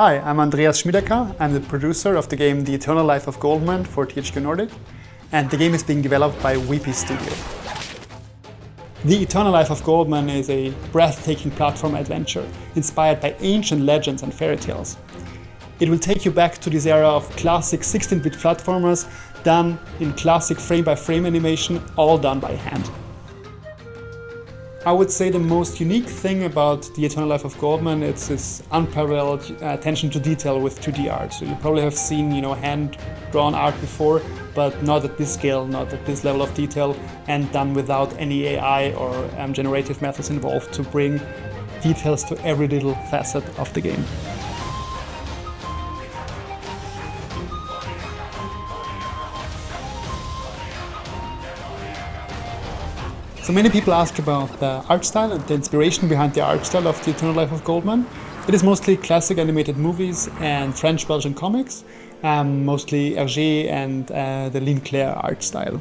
Hi, I'm Andreas Schmiedecker. I'm the producer of the game The Eternal Life of Goldman for THQ Nordic, and the game is being developed by Weappy Studio. The Eternal Life of Goldman is a breathtaking platform adventure inspired by ancient legends and fairy tales. It will take you back to this era of classic 16-bit platformers done in classic frame-by-frame animation, all done by hand. I would say the most unique thing about The Eternal Life of Goldman is this unparalleled attention to detail with 2D art. So you probably have seen, hand-drawn art before, but not at this scale, not at this level of detail, and done without any AI or generative methods involved to bring details to every little facet of the game. So many people ask about the art style and the inspiration behind the art style of The Eternal Life of Goldman. It is mostly classic animated movies and French-Belgian comics, mostly Hergé and the Linclair art style.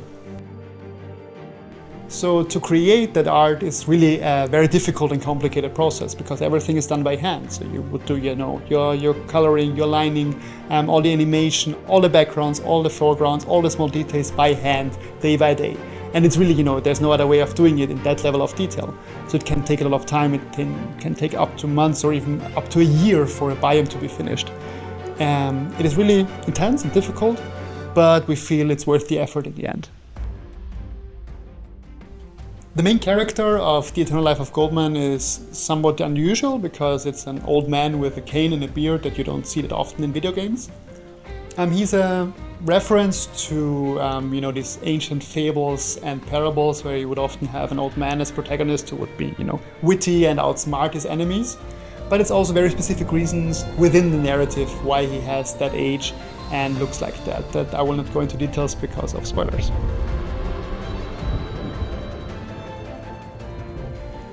So to create that art is really a very difficult and complicated process because everything is done by hand. So you would do, your coloring, your lining, all the animation, all the backgrounds, all the foregrounds, all the small details by hand, day by day. And it's really, there's no other way of doing it in that level of detail. So it can take a lot of time. It can take up to months or even up to a year for a biome to be finished. It is really intense and difficult, but we feel it's worth the effort in the end. The main character of The Eternal Life of Goldman is somewhat unusual because it's an old man with a cane and a beard that you don't see that often in video games. He's a reference to these ancient fables and parables where you would often have an old man as protagonist who would be witty and outsmart his enemies. But it's also very specific reasons within the narrative why he has that age and looks like that I will not go into details because of spoilers.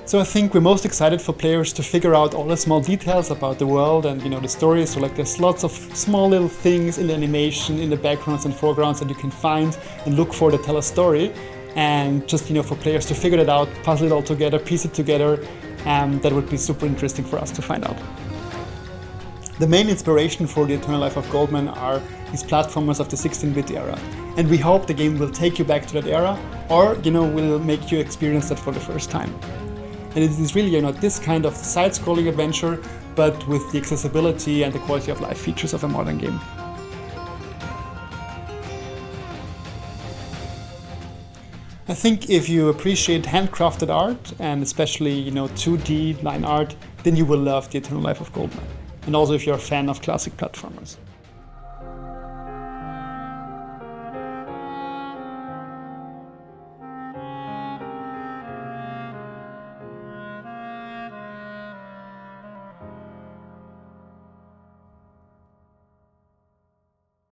So I think we're most excited for players to figure out all the small details about the world and the story. So there's lots of small little things in the animation, in the backgrounds and foregrounds that you can find and look for that tell a story. And just for players to figure it out, puzzle it all together, piece it together, that would be super interesting for us to find out. The main inspiration for The Eternal Life of Goldman are these platformers of the 16-bit era. And we hope the game will take you back to that era or will make you experience that for the first time. And it is really this kind of side-scrolling adventure, but with the accessibility and the quality of life features of a modern game. I think if you appreciate handcrafted art, and especially 2D line art, then you will love The Eternal Life of Goldman. And also if you're a fan of classic platformers.